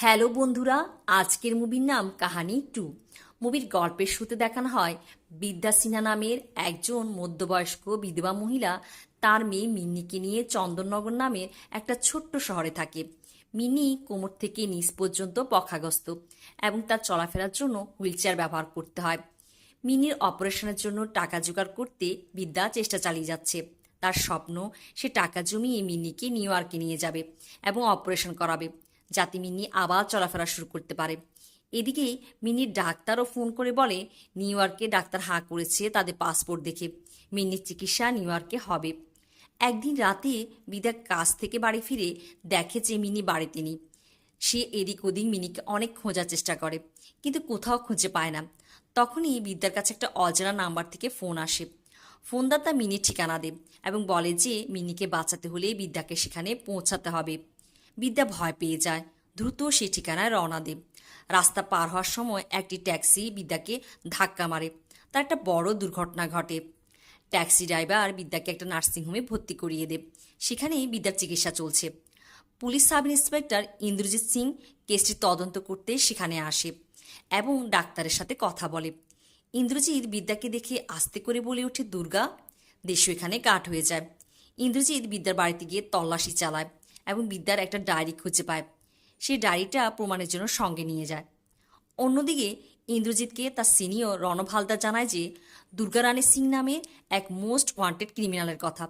Hello বন্ধুরা, আজকের মুভির নাম কাহানি 2। মুভির গল্পের শুরুতে দেখানো হয় বিদ্যা সিনহা নামের একজন মধ্যবয়স্ক বিধবা মহিলা তার মেয়ে মিন্নিকে নিয়ে চন্দননগর নামের একটা ছোট্ট শহরে থাকে। মিন্নি কোমর থেকে নিচ পর্যন্ত পক্ষাগস্ত এবং তার চলাফেরার জন্য হুইলচেয়ার ব্যবহার করতে হয়। মিনির অপারেশনের জন্য টাকা জোগাড় করতে বিদ্যা চেষ্টা চালিয়ে যাচ্ছে। তার স্বপ্ন সে টাকা জমিয়ে মিন্নিকে নিউ ইয়র্কে নিয়ে যাবে এবং অপারেশন করাবে, যাতে মিন্নি আবার চলাফেরা শুরু করতে পারে। এদিকে মিন্নির ডাক্তারও ফোন করে বলে নিউ ইয়র্কে ডাক্তার হাঁ করেছে তাদের পাসপোর্ট দেখে মিন্নির চিকিৎসা নিউ ইয়র্কে হবে। একদিন রাতে বিদ্যা কাজ থেকে বাড়ি ফিরে দেখে যে মিনি বাড়িতে নেই। সে এদিক ওদিক মিনিকে অনেক খোঁজার চেষ্টা করে, কিন্তু কোথাও খুঁজে পায় না। তখনই বিদ্যার কাছে একটা অজানা নাম্বার থেকে ফোন আসে। ফোনদাতা মিনির ঠিকানা দেয় এবং বলে যে মিনিকে বাঁচাতে হলে বিদ্যাকে সেখানে পৌঁছাতে হবে। বিদ্যা ভয় পেয়ে যায়, দ্রুত সে ঠিকানায় রওনা দেয়। রাস্তা পার হওয়ার সময় একটি ট্যাক্সি বিদ্যাকে ধাক্কা মারে। তার একটা বড় দুর্ঘটনা ঘটে। ট্যাক্সি ড্রাইভার বিদ্যাকে একটা নার্সিংহোমে ভর্তি করিয়ে দেয়। সেখানেই বিদ্যার চিকিৎসা চলছে। Police sub inspector Indrajit Singh কেসটি তদন্ত করতে সেখানে আসে এবং ডাক্তারের সাথে কথা বলে। ইন্দ্রজিৎ বিদ্যাকে দেখে আস্তে করে বলে ওঠে, দুর্গা। দেশ এখানে কাঠ হয়ে যায়। ইন্দ্রজিৎ বিদ্যার বাড়িতে গিয়ে তল্লাশি চালায় এবং বিদ্যার একটা ডায়েরি খুঁজে পায়। সেই ডায়েরিটা প্রমাণের জন্য সঙ্গে নিয়ে যায়। অন্যদিকে ইন্দ্রজিৎকে তার সিনিয়র রণব হালদার জানায় যে দুর্গারানী সিং নামে এক মোস্ট ওয়ান্টেড ক্রিমিনালের কথা,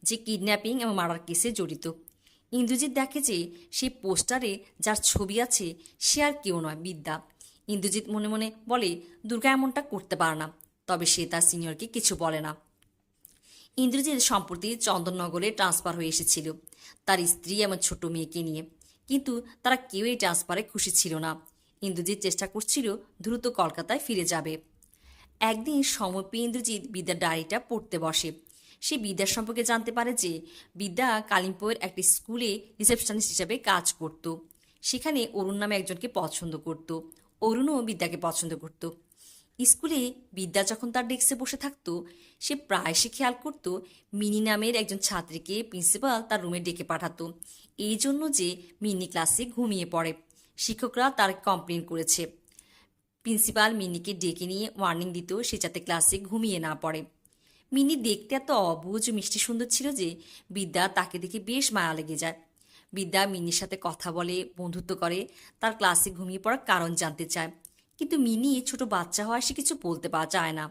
যে কিডন্যাপিং এবং মার্ডার কেসে জড়িত। ইন্দ্রজিৎ দেখে যে সেই পোস্টারে যার ছবি আছে সে আর কেউ নয়, বিদ্যা। ইন্দ্রজিৎ মনে মনে বলে দুর্গা এমনটা করতে পারে না, তবে সে তার সিনিয়রকে কিছু বলে না। ইন্দ্রজিৎ সম্প্রতি চন্দননগরে ট্রান্সফার হয়ে এসেছিল তার স্ত্রী এবং ছোট মেয়েকে নিয়ে, কিন্তু তারা কেউ এই ট্রান্সফারে খুশি ছিল না। ইন্দ্রজিৎ চেষ্টা করছিল দ্রুত কলকাতায় ফিরে যাবে। একদিন সময় পেয়ে ইন্দ্রজিৎ বিদ্যার ডায়েরিটা পড়তে বসে। সে বিদ্যার সম্পর্কে জানতে পারে যে বিদ্যা কালিম্পয়ের একটি স্কুলে রিসেপশনিস্ট হিসেবে কাজ করত। সেখানে অরুণ নামে একজনকে পছন্দ করত। অরুণও বিদ্যাকে পছন্দ করত। স্কুলে বিদ্যা যখন তার ডেস্কে বসে থাকতো, সে প্রায়শই খেয়াল করত মিনি নামের একজন ছাত্রীকে প্রিন্সিপাল তার রুমে ডেকে পাঠাতো, এই জন্য যে মিনি ক্লাসে ঘুমিয়ে পড়ে। শিক্ষকরা তার কমপ্লেন করেছে। প্রিন্সিপাল মিনিকে ডেকে নিয়ে ওয়ার্নিং দিত সে যাতে ক্লাসে ঘুমিয়ে না পড়ে। মিনি দেখতে এত অবুঝ মিষ্টি সুন্দর ছিল যে বিদ্যা তাকে দেখে বেশ মায়া লেগে যায়। বিদ্যা মিনির সাথে কথা বলে, বন্ধুত্ব করে, তার ক্লাসে ঘুমিয়ে পড়ার কারণ জানতে চায়। কিন্তু মিনি ছোট বাচ্চা হওয়ায় সে কিছু বলতে চায় না।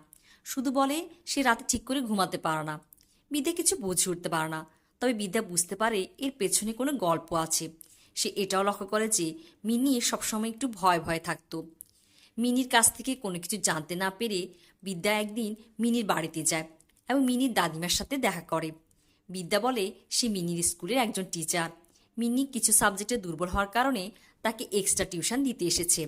শুধু বলে সে রাতে ঠিক করে ঘুমাতে পারে না। বিদ্যা কিছু বুঝে উঠতে পারে না। তবে বিদ্যা বুঝতে পারে এর পেছনে কোনো গল্প আছে। সে এটাও লক্ষ্য করে যে মিনি সবসময় একটু ভয় ভয়ে থাকতো। মিনির কাছ থেকে কোনো কিছু জানতে না পেরে বিদ্যা একদিন মিনির বাড়িতে যায় এবং মিনির দাদিমার সাথে দেখা করে। বিদ্যা বলে সে মিনির স্কুলের একজন টিচার। মিনি কিছু সাবজেক্টে দুর্বল হওয়ার কারণে তাকে এক্সট্রা টিউশন দিতে এসেছে।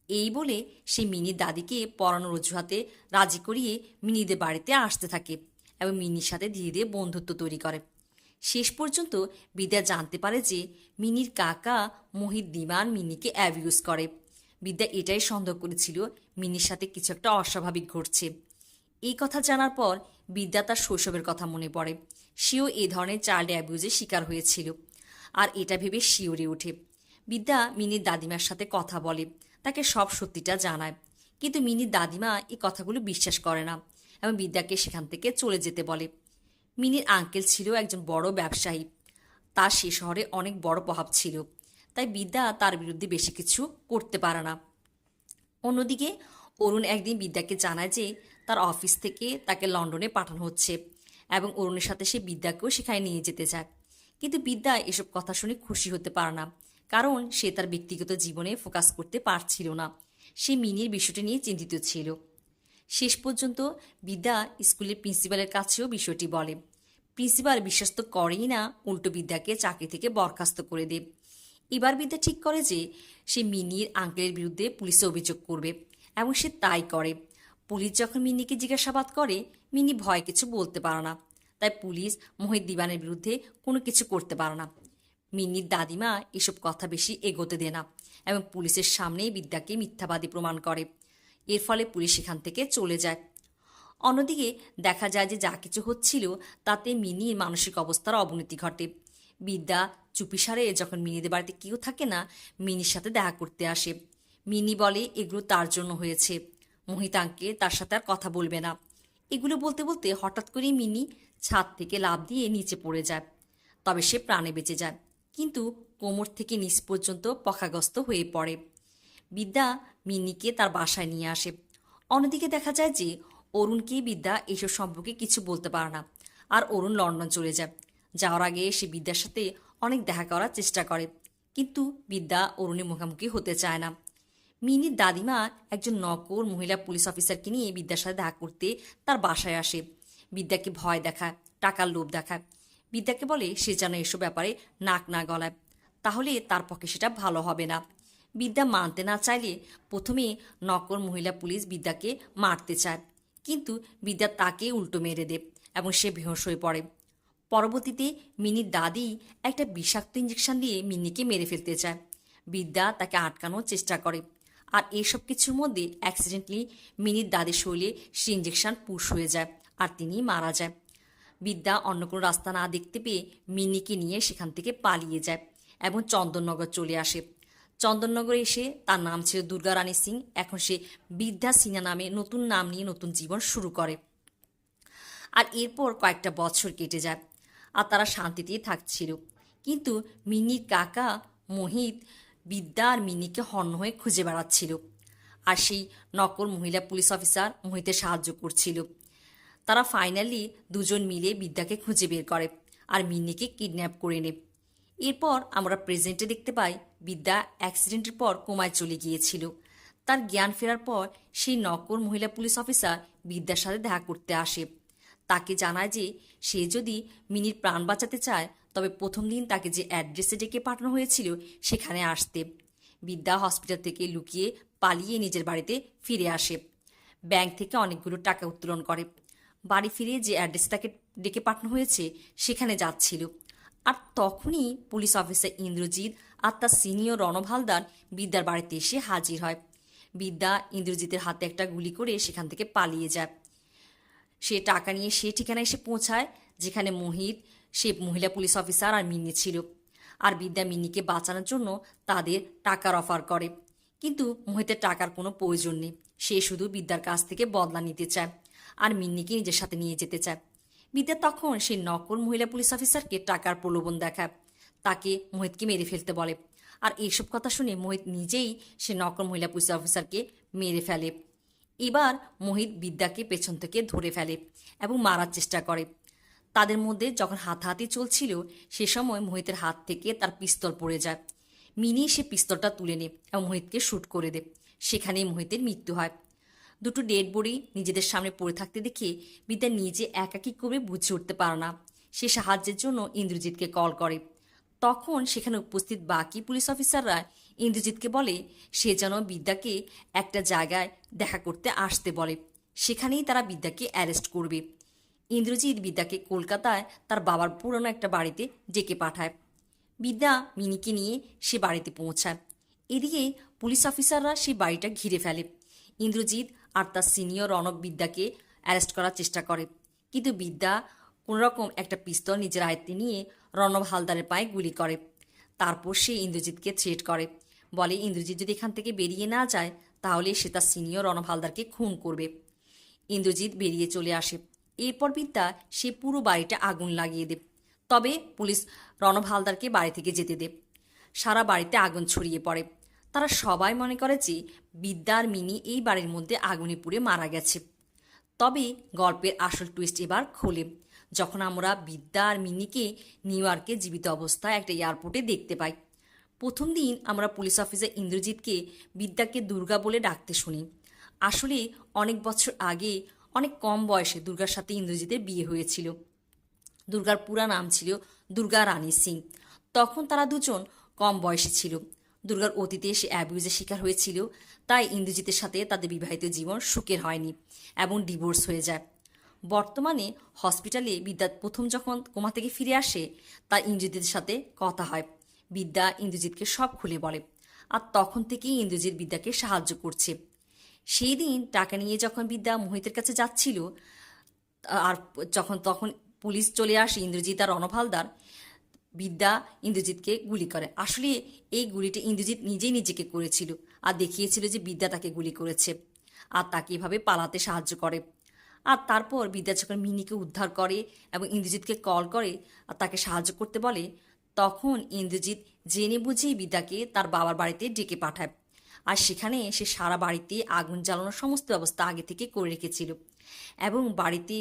এই বলে সে মিনির দাদিকে পড়ানোর অজুহাতে রাজি করিয়ে মিনিদের বাড়িতে আসতে থাকে এবং মিনির সাথে ধীরে ধীরে বন্ধুত্ব তৈরি করে। শেষ পর্যন্ত বিদ্যা জানতে পারে যে মিনির কাকা মোহিত দিমান মিনিকে অ্যাবিউজ করে। বিদ্যা এটাই সন্দেহ করেছিল মিনির সাথে কিছু একটা অস্বাভাবিক ঘটছে। এই কথা জানার পর বিদ্যা তার শৈশবের কথা মনে পড়ে। সেও এ ধরনের চাইল্ড অ্যাবিউজের শিকার হয়েছিল, আর এটা ভেবে শিউরে ওঠে। বিদ্যা মিনির দাদিমার সাথে কথা বলে, তাকে সব সত্যিটা জানায়। কিন্তু মিনির দাদিমা এই কথাগুলো বিশ্বাস করে না এবং বিদ্যাকে সেখান থেকে চলে যেতে বলে। মিনির আঙ্কেল ছিল একজন বড় ব্যবসায়ী। তার সে শহরে অনেক বড় প্রভাব ছিল, তাই বিদ্যা তার বিরুদ্ধে বেশি কিছু করতে পারে না। অন্যদিকে অরুণ একদিন বিদ্যাকে জানায় যে তার অফিস থেকে তাকে লন্ডনে পাঠানো হচ্ছে এবং অরুণের সাথে সে বিদ্যাকেও সেখানে নিয়ে যেতে চায়। কিন্তু বিদ্যা এসব কথা শুনে খুশি হতে পারে না, কারণ সে তার ব্যক্তিগত জীবনে ফোকাস করতে পারছিল না। সে মিনির বিষয়টি নিয়ে চিন্তিত ছিল। শেষ পর্যন্ত বিদ্যা স্কুলের প্রিন্সিপালের কাছেও বিষয়টি বলে। প্রিন্সিপাল বিশ্বাস তো করেই না, উল্টো বিদ্যাকে চাকরি থেকে বরখাস্ত করে দেয়। এবার বিদ্যা ঠিক করে যে সে মিনির আঙ্কেলের বিরুদ্ধে পুলিশে অভিযোগ করবে এবং সে তাই করে। পুলিশ যখন মিনিকে জিজ্ঞাসাবাদ করে, মিনি ভয় কিছু বলতে পারে না, তাই পুলিশ মোহিত দিবানের বিরুদ্ধে কোনো কিছু করতে পারে না। মিনির দাদিমা এসব কথা বেশি এগোতে দেয় না এবং পুলিশের সামনেই বিদ্যাকে মিথ্যাবাদী প্রমাণ করে। এর ফলে পুলিশ সেখান থেকে চলে যায়। অন্যদিকে দেখা যায় যে যা কিছু হচ্ছিল তাতে মিনির মানসিক অবস্থার অবনতি ঘটে। বিদ্যা চুপিসারে যখন মিনিদের বাড়িতে কেউ থাকে না মিনির সাথে দেখা করতে আসে। মিনি বলে এগুলো তার জন্য হয়েছে, মোহিত আঙ্কেল তার সাথে আর কথা বলবে না। এগুলো বলতে বলতে হঠাৎ করেই মিনি ছাদ থেকে লাফ দিয়ে নিচে পড়ে যায়। তবে সে প্রাণে বেঁচে যায়, কিন্তু কোমর থেকে নিচ পর্যন্ত পক্ষাগস্ত হয়ে পড়ে। বিদ্যা মিনিকে তার বাসায় নিয়ে আসে। অন্যদিকে দেখা যায় যে অরুণকে বিদ্যা এসব সম্পর্কে কিছু বলতে পারে না, আর অরুণ লন্ডন চলে যায়। যাওয়ার আগে সে বিদ্যার সাথে অনেক দেখা করার চেষ্টা করে, কিন্তু বিদ্যা অরুণের মুখোমুখি হতে চায় না। মিনির দাদিমা একজন নকল মহিলা পুলিশ অফিসারকে নিয়ে বিদ্যার সাথে দেখা করতে তার বাসায় আসে। বিদ্যাকে ভয় দেখায়, টাকার লোভ দেখায়। বিদ্যাকে বলে সে যেন এসব ব্যাপারে নাক না গলায়, তাহলে তার পক্ষে সেটা ভালো হবে না। বিদ্যা মানতে না চাইলে প্রথমে নকল মহিলা পুলিশ বিদ্যাকে মারতে চায়, কিন্তু বিদ্যা তাকে উল্টো মেরে দেয় এবং সে বেহুঁশ হয়ে পড়ে। পরবর্তীতে মিনির দাদি একটা বিষাক্ত ইঞ্জেকশন দিয়ে মিনিকে মেরে ফেলতে চায়। বিদ্যা তাকে আটকানোর চেষ্টা করে, আর এসব কিছুর মধ্যে অ্যাক্সিডেন্টলি মিনির দাদির শরীরে সে ইঞ্জেকশন পুশ হয়ে যায়, আর তিনি মারা যায়। বিদ্যা অন্য কোনো রাস্তা না দেখতে পেয়ে মিনিকে নিয়ে সেখান থেকে পালিয়ে যায় এবং চন্দননগর চলে আসে। চন্দননগরে এসে তার নাম ছিল দুর্গা রানী সিং, এখন সে বিদ্যা সিনহা নামে নতুন নাম নিয়ে নতুন জীবন শুরু করে। আর এরপর কয়েকটা বছর কেটে যায়, আর তারা শান্তিতেই থাকছিল। কিন্তু মিনির কাকা মোহিত বিদ্যা আর মিনিকে হন্য হয়ে খুঁজে বেড়াচ্ছিল, আর সেই নকল মহিলা পুলিশ অফিসার মোহিতের সাহায্য করছিল। তারা ফাইনালি দুজন মিলে বিদ্যাকে খুঁজে বের করে আর মিনিকে কিডন্যাপ করে নেয়। এরপর আমরা প্রেজেন্টে দেখতে পাই বিদ্যা অ্যাক্সিডেন্টের পর কোমায় চলে গিয়েছিল। তার জ্ঞান ফেরার পর সেই নকল মহিলা পুলিশ অফিসার বিদ্যার সাথে দেখা করতে আসে। তাকে জানায় যে সে যদি মিনির প্রাণ বাঁচাতে চায় তবে প্রথম দিন তাকে যে অ্যাড্রেসে ডেকে পাঠানো হয়েছিল সেখানে আসতে। বিদ্যা হসপিটাল থেকে লুকিয়ে পালিয়ে নিজের বাড়িতে ফিরে আসে। ব্যাংক থেকে অনেকগুলো টাকা উত্তোলন করে। বাড়ি ফিরে যে অ্যাড্রেসে তাকে ডেকে পাঠানো হয়েছে সেখানে যাচ্ছিল। আর তখনই পুলিশ অফিসার ইন্দ্রজিৎ আর তার সিনিয়র রণব হালদার বিদ্যার বাড়িতে এসে হাজির হয়। বিদ্যা ইন্দ্রজিতের হাতে একটা গুলি করে সেখান থেকে পালিয়ে যায়। সে টাকা নিয়ে সে ঠিকানায় এসে পৌঁছায় যেখানে মোহিত, সে মহিলা পুলিশ অফিসার আর মিনি ছিল। আর বিদ্যা মিনিকে বাঁচানোর জন্য তাদের টাকার অফার করে, কিন্তু মোহিতের টাকার কোনো প্রয়োজন নেই। সে শুধু বিদ্যার কাছ থেকে বদলা নিতে চায় আর মিন্নিকে নিজের সাথে নিয়ে যেতে চায়। বিদ্যা তখন সেই নকল মহিলা পুলিশ অফিসারকে টাকার প্রলোভন দেখায়, তাকে মোহিতকে মেরে ফেলতে বলে। আর এইসব কথা শুনে মোহিত নিজেই সে নকল মহিলা পুলিশ অফিসারকে মেরে ফেলে। এবার মোহিত বিদ্যাকে পেছন থেকে ধরে ফেলে এবং মারার চেষ্টা করে। তাদের মধ্যে যখন হাতাহাতি চলছিল সে সময় মোহিতের হাত থেকে তার পিস্তল পড়ে যায়। মিনি সে পিস্তলটা তুলে নেয় এবং মোহিতকে শ্যুট করে দেয়। সেখানেই মোহিতের মৃত্যু হয়। দুটো ডেড বডি নিজেদের সামনে পড়ে থাকতে দেখে বিদ্যা নিজে একা কী করবে বুঝে উঠতে পারে না। সে সাহায্যের জন্য ইন্দ্রজিৎকে কল করে। তখন সেখানে উপস্থিত বাকি পুলিশ অফিসাররা ইন্দ্রজিৎকে বলে সে যেন বিদ্যাকে একটা জায়গায় দেখা করতে আসতে বলে, সেখানেই তারা বিদ্যাকে অ্যারেস্ট করবে। ইন্দ্রজিৎ বিদ্যাকে কলকাতায় তার বাবার পুরনো একটা বাড়িতে ডেকে পাঠায়। বিদ্যা মিনিকে নিয়ে সে বাড়িতে পৌঁছায়। এদিকে পুলিশ অফিসাররা সেই বাড়িটা ঘিরে ফেলে। ইন্দ্রজিৎ আর তার সিনিয়র রণব বিদ্যাকে অ্যারেস্ট করার চেষ্টা করে, কিন্তু বিদ্যা কোনোরকম একটা পিস্তল নিজের আয়ত্তে নিয়ে রণব হালদারের পায়ে গুলি করে। তারপর সে ইন্দ্রজিৎকে থ্রেট করে, বলে ইন্দ্রজিৎ যদি এখান থেকে বেরিয়ে না যায় তাহলে সে তার সিনিয়র রণব হালদারকে খুন করবে। ইন্দ্রজিৎ বেরিয়ে চলে আসে। এরপর বিদ্যা সে পুরো বাড়িটা আগুন লাগিয়ে দেয়, তবে পুলিশ রণব হালদারকে বাড়ি থেকে যেতে দেয়। সারা বাড়িতে আগুন ছড়িয়ে পড়ে। তারা সবাই মনে করে যে বিদ্যা আর মিনি এই বাড়ির মধ্যে আগুনে পুড়ে মারা গেছে। তবে গল্পের আসল টুইস্ট এবার খোলে যখন আমরা বিদ্যা আর মিনিকে নিউ ইয়র্কে জীবিত অবস্থায় একটা এয়ারপোর্টে দেখতে পাই। প্রথম দিন আমরা পুলিশ অফিসার ইন্দ্রজিৎকে বিদ্যাকে দুর্গা বলে ডাকতে শুনি। আসলে অনেক বছর আগে অনেক কম বয়সে দুর্গার সাথে ইন্দ্রজিতের বিয়ে হয়েছিল। দুর্গার পুরা নাম ছিল দুর্গা রানী সিং। তখন তারা দুজন কম বয়সী ছিল। দুর্গার অতীতে সে অ্যাবিউজের শিকার হয়েছিল, তাই ইন্দ্রজিতের সাথে তাদের বিবাহিত জীবন সুখের হয়নি এবং ডিভোর্স হয়ে যায়। বর্তমানে হসপিটালে বিদ্যা প্রথম যখন কোমা থেকে ফিরে আসে তার ইন্দ্রজিতের সাথে কথা হয়। বিদ্যা ইন্দ্রজিৎকে সব খুলে বলে, আর তখন থেকেই ইন্দ্রজিৎ বিদ্যাকে সাহায্য করছে। সেই দিন টাকা নিয়ে যখন বিদ্যা মোহিতের কাছে যাচ্ছিল, আর তখন পুলিশ চলে আসে ইন্দ্রজিৎ আর রণব হালদার, বিদ্যা ইন্দ্রজিৎকে গুলি করে। আসলে এই গুলিটা ইন্দ্রজিৎ নিজেই নিজেকে করেছিল আর দেখিয়েছিল যে বিদ্যা তাকে গুলি করেছে আর তাকে এভাবে পালাতে সাহায্য করে। আর তারপর বিদ্যা যখন মিনিকে উদ্ধার করে এবং ইন্দ্রজিৎকে কল করে আর তাকে সাহায্য করতে বলে, তখন ইন্দ্রজিৎ জেনে বুঝেই বিদ্যাকে তার বাবার বাড়িতে ডেকে পাঠায়। আর সেখানে সে সারা বাড়িতে আগুন জ্বালানোর সমস্ত ব্যবস্থা আগে থেকে করে রেখেছিল এবং বাড়িতে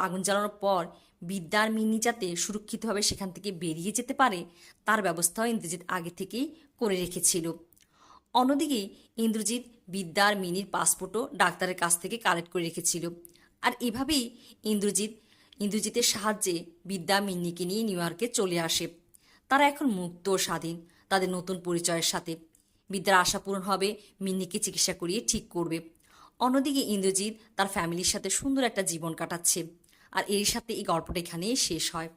আগুন জ্বালানোর পর বিদ্যার মিনি যাতে সুরক্ষিতভাবে সেখান থেকে বেরিয়ে যেতে পারে তার ব্যবস্থাও ইন্দ্রজিৎ আগে থেকেই করে রেখেছিল। অন্যদিকে ইন্দ্রজিৎ বিদ্যার মিনির পাসপোর্টও ডাক্তারের কাছ থেকে কালেক্ট করে রেখেছিল। আর এভাবেই ইন্দ্রজিতের সাহায্যে বিদ্যা মিন্নিকে নিয়ে নিউ ইয়র্কে চলে আসে। তারা এখন মুক্ত ও স্বাধীন তাদের নতুন পরিচয়ের সাথে। বিদ্যার আশা পূরণ হবে, মিন্নিকে চিকিৎসা করিয়ে ঠিক করবে। অন্যদিকে ইন্দ্রজিৎ তার ফ্যামিলির সাথে সুন্দর একটা জীবন কাটাচ্ছে। আর এর সাথে এই গল্পটা এখানেই শেষ হয়।